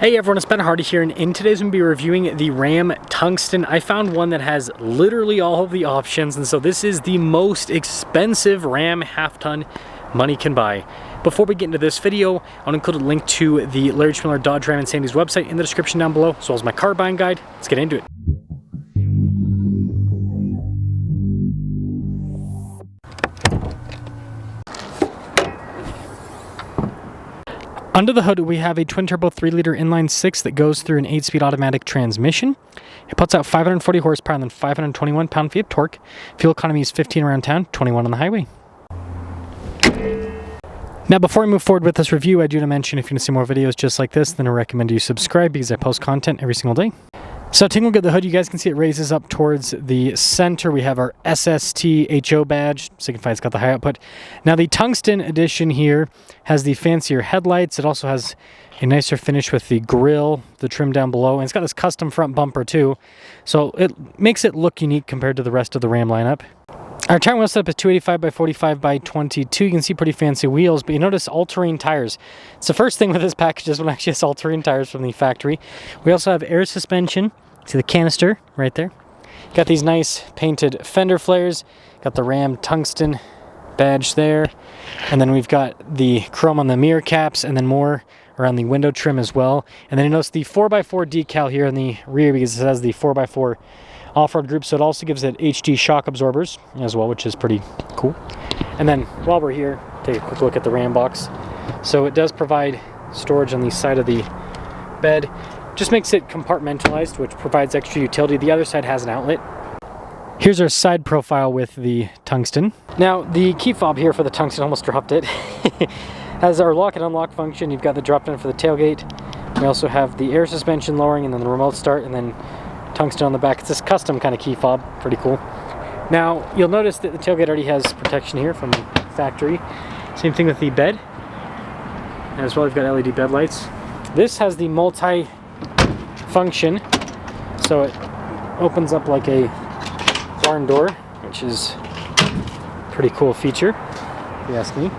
Hey everyone, it's Ben Hardy here, and in today's we'll be reviewing the Ram Tungsten. I found one that has literally all of the options, and so this is the most expensive Ram half-ton money can buy. Before we get into this video, I want to include a link to the Larry Schmiller Dodge Ram and Sandy's website in the description down below, as well as my car buying guide. Let's get into it. Under the hood, we have a twin-turbo 3-liter inline-6 that goes through an 8-speed automatic transmission. It puts out 540 horsepower and then 521 pound-feet of torque. Fuel economy is 15 around town, 21 on the highway. Now, before we move forward with this review, I do want to mention if you want to see more videos just like this, then I recommend you subscribe because I post content every single day. So taking a look at the hood, you guys can see it raises up towards the center. We have our SST HO badge, signifying it's got the high output. Now the Tungsten edition here has the fancier headlights. It also has a nicer finish with the grille, the trim down below, and it's got this custom front bumper too. So it makes it look unique compared to the rest of the Ram lineup. Our tire wheel setup is 285 by 45 by 22. You can see pretty fancy wheels, but you notice all-terrain tires. It's the first thing with this package is when it actually has all-terrain tires from the factory. We also have air suspension. See the canister right there. Got these nice painted fender flares. Got the Ram Tungsten badge there. And then we've got the chrome on the mirror caps and then more around the window trim as well. And then you notice the 4x4 decal here in the rear because it has the 4x4 off-road group, so it also gives it HD shock absorbers as well, which is pretty cool. And then while we're here, take a quick look at the Ram box. So it does provide storage on the side of the bed. Just makes it compartmentalized, which provides extra utility. The other side has an outlet. Here's our side profile with the Tungsten. Now the key fob here for the Tungsten, almost dropped it, has our lock and unlock function. You've got the drop down for the tailgate. We also have the air suspension lowering and then the remote start and then Tungsten on the back. It's this custom kind of key fob, pretty cool. Now you'll notice that the tailgate already has protection here from the factory. Same thing with the bed. As well, we've got LED bed lights. This has the multi-function, so it opens up like a barn door, which is a pretty cool feature, if you ask me.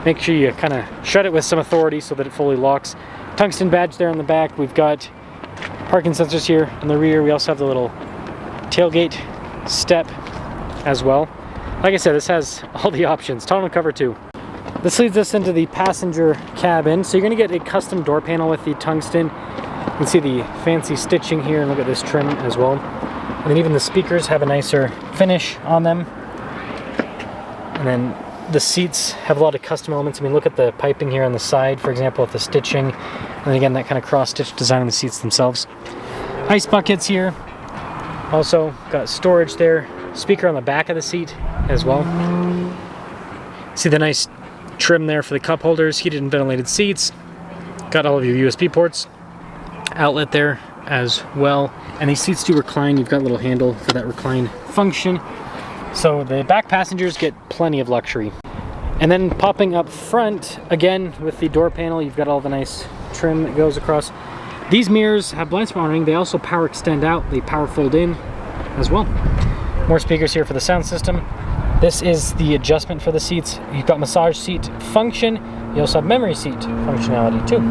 Make sure you kind of shut it with some authority so that it fully locks. Tungsten badge there on the back. We've got parking sensors here in the rear. We also have the little tailgate step as well. Like I said, this has all the options. Tonneau cover too. This leads us into the passenger cabin. So you're going to get a custom door panel with the Tungsten. You can see the fancy stitching here and look at this trim as well. And then even the speakers have a nicer finish on them. And then the seats have a lot of custom elements. I mean, look at the piping here on the side, for example, with the stitching. And again, that kind of cross-stitch design on the seats themselves. Ice buckets here. Also got storage there. Speaker on the back of the seat as well. See the nice trim there for the cup holders, heated and ventilated seats. Got all of your USB ports. Outlet there as well. And these seats do recline. You've got a little handle for that recline function. So the back passengers get plenty of luxury. And then popping up front, again with the door panel, you've got all the nice trim that goes across. These mirrors have blind spot monitoring. They also power extend out, they power fold in as well. More speakers here for the sound system. This is the adjustment for the seats. You've got massage seat function. You also have memory seat functionality too.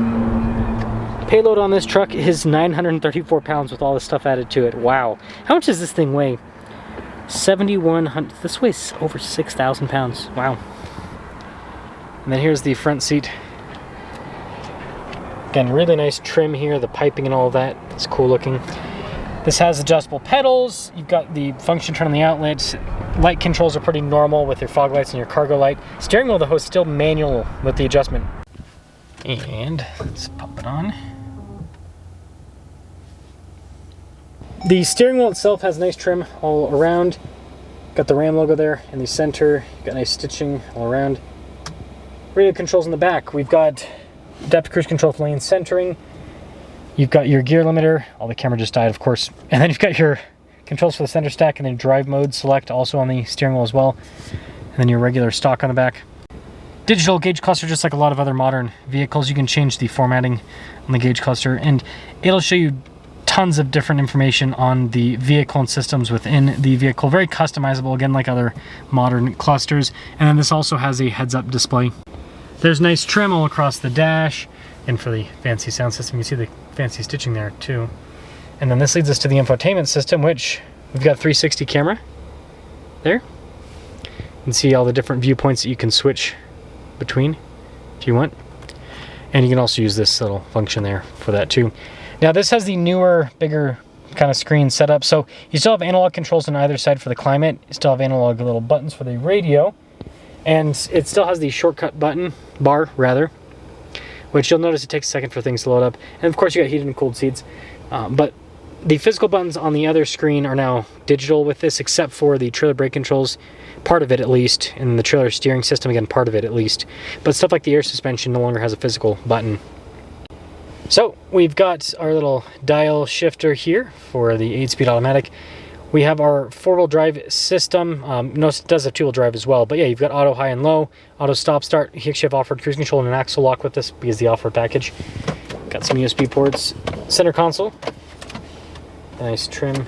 Payload on this truck is 934 pounds with all this stuff added to it. Wow. How much does this thing weigh? 7,100. This weighs over 6,000 pounds. Wow. And then here's the front seat. Again, really nice trim here, the piping and all of that. It's cool looking. This has adjustable pedals. You've got the function turn on the outlets. Light controls are pretty normal with your fog lights and your cargo light. Steering wheel, though, is still manual with the adjustment. And let's pop it on. The steering wheel itself has nice trim all around. Got the Ram logo there in the center. Got nice stitching all around. Radio controls in the back. We've got adaptive cruise control for lane centering. You've got your gear limiter. Oh, the camera just died, of course. And then you've got your controls for the center stack and then drive mode select also on the steering wheel as well. And then your regular stock on the back. Digital gauge cluster, just like a lot of other modern vehicles. You can change the formatting on the gauge cluster and it'll show you tons of different information on the vehicle and systems within the vehicle. Very customizable, again, like other modern clusters. And then this also has a heads-up display. There's nice trim all across the dash. in for the fancy sound system. You see the fancy stitching there too. And then this leads us to the infotainment system, which we've got 360 camera there. You can see all the different viewpoints that you can switch between if you want. And you can also use this little function there for that too. Now this has the newer, bigger kind of screen setup. So you still have analog controls on either side for the climate. You still have analog little buttons for the radio. And it still has the shortcut bar, which you'll notice it takes a second for things to load up. And of course you got heated and cooled seats. But the physical buttons on the other screen are now digital with this, except for the trailer brake controls, part of it at least, and the trailer steering system, again, part of it at least. But stuff like the air suspension no longer has a physical button. So we've got our little dial shifter here for the 8-speed automatic. We have our 4-wheel drive system. Notice it does have 2-wheel drive as well. But yeah, you've got auto high and low, auto stop start. You actually have off-road cruise control and an axle lock with this because the off-road package. Got some USB ports. Center console. Nice trim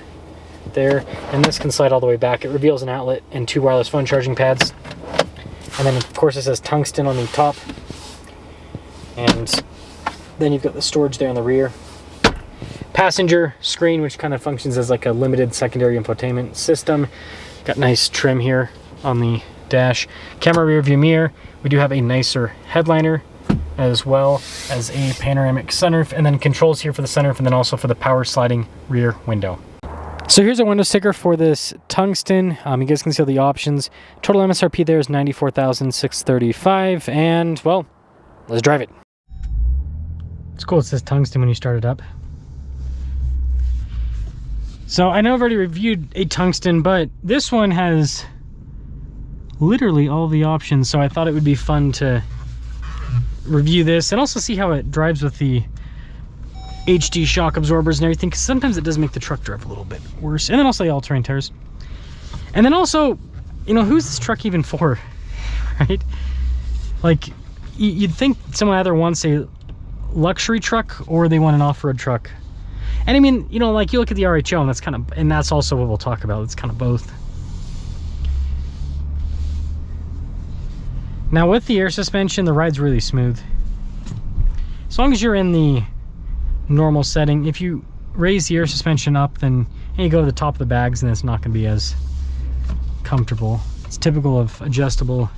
there. And this can slide all the way back. It reveals an outlet and 2 wireless phone charging pads. And then of course it says Tungsten on the top. And then you've got the storage there on the rear. Passenger screen, which kind of functions as like a limited secondary infotainment system. Got nice trim here on the dash. Camera rear view mirror. We do have a nicer headliner as well as a panoramic sunroof, and then controls here for the sunroof and then also for the power sliding rear window. So here's a window sticker for this Tungsten. You guys can see all the options. Total MSRP there is $94,635, and well, let's drive it. It's cool, it says Tungsten when you start it up. So I know I've already reviewed a Tungsten, but this one has literally all the options, so I thought it would be fun to review this and also see how it drives with the HD shock absorbers and everything, because sometimes it does make the truck drive a little bit worse. And then also the all-terrain tires. And then also, you know, who's this truck even for, right? Like, you'd think someone either wants a luxury truck or they want an off-road truck. And I mean, you know, like you look at the RHO and that's kind of, and that's also what we'll talk about. It's kind of both. Now with the air suspension, the ride's really smooth. As long as you're in the normal setting, if you raise the air suspension up, then and you go to the top of the bags, then it's not going to be as comfortable. It's typical of adjustable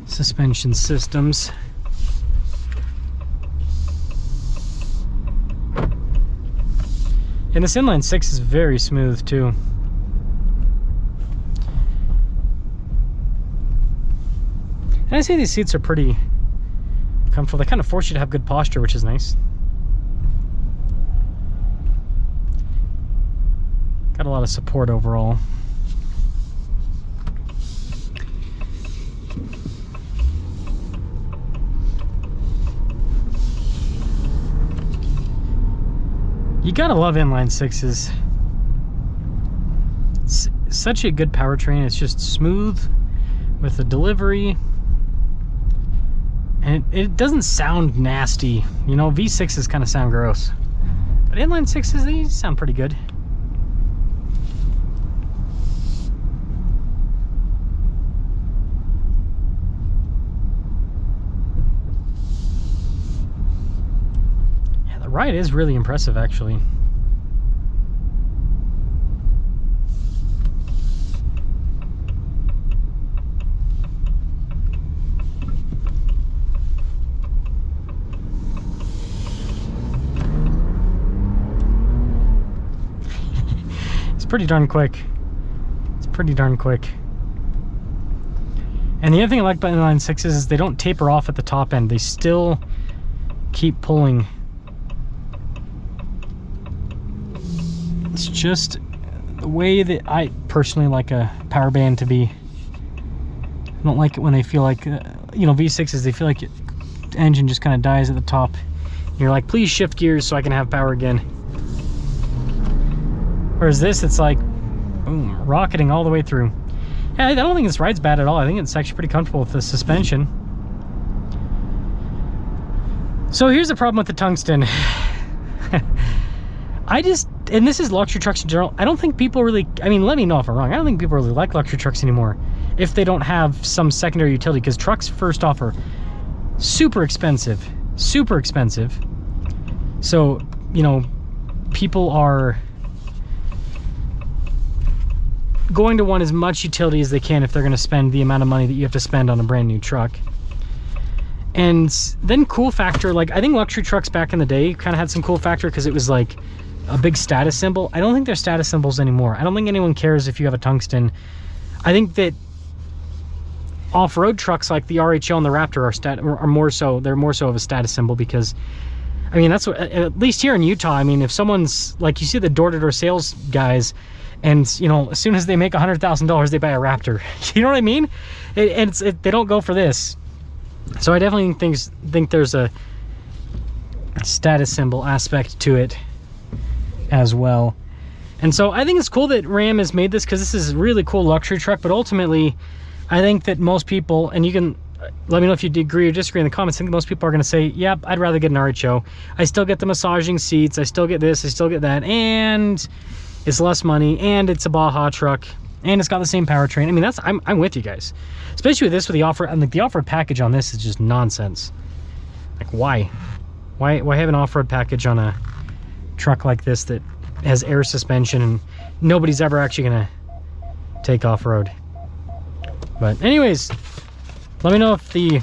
suspension systems. And this inline 6 is very smooth too. And I say these seats are pretty comfortable. They kind of force you to have good posture, which is nice. Got a lot of support overall. You gotta love inline 6s. It's such a good powertrain. It's just smooth with the delivery. And it doesn't sound nasty. You know, V6s kind of sound gross. But inline 6s, they sound pretty good. Yeah, the ride is really impressive, actually. Pretty darn quick. It's pretty darn quick. And the other thing I like about inline 6s is they don't taper off at the top end. They still keep pulling. It's just the way that I personally like a power band to be. I don't like it when they feel like, you know, V6s, they feel like the engine just kind of dies at the top. You're like, please shift gears so I can have power again. Whereas this, it's like, boom, rocketing all the way through. Yeah, I don't think this ride's bad at all. I think it's actually pretty comfortable with the suspension. So here's the problem with the Tungsten. And this is luxury trucks in general, I don't think people really, I mean, let me know if I'm wrong. I don't think people really like luxury trucks anymore if they don't have some secondary utility, because trucks, first off, are super expensive. super expensive. So, you know, people are going to want as much utility as they can if they're going to spend the amount of money that you have to spend on a brand new truck. And then cool factor, like I think luxury trucks back in the day kind of had some cool factor because it was like a big status symbol. I don't think they're status symbols anymore. I don't think anyone cares if you have a Tungsten. I think that off-road trucks like the RHO and the Raptor are more so, they're more so of a status symbol because, I mean, that's what, at least here in Utah, I mean, if someone's, like you see the door-to-door sales guys, and, you know, as soon as they make $100,000, they buy a Raptor. You know what I mean? They don't go for this. So I definitely think there's a status symbol aspect to it as well. And so I think it's cool that Ram has made this because this is a really cool luxury truck, but ultimately I think that most people, and you can let me know if you agree or disagree in the comments, I think most people are going to say, yep, I'd rather get an RHO. I still get the massaging seats, I still get this, I still get that, and it's less money, and it's a Baja truck, and it's got the same powertrain. I mean, that's, I'm with you guys. Especially with this, with the offer, and like the off-road package on this is just nonsense. Like, why have an off-road package on a truck like this that has air suspension and nobody's ever actually gonna take off-road? But anyways, let me know if the,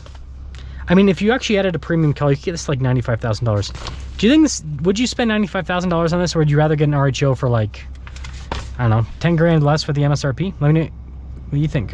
I mean, if you actually added a premium color, you could get this like $95,000. Do you think this, would you spend $95,000 on this, or would you rather get an RHO for like, I don't know, 10 grand less for the MSRP? Let me know what do you think.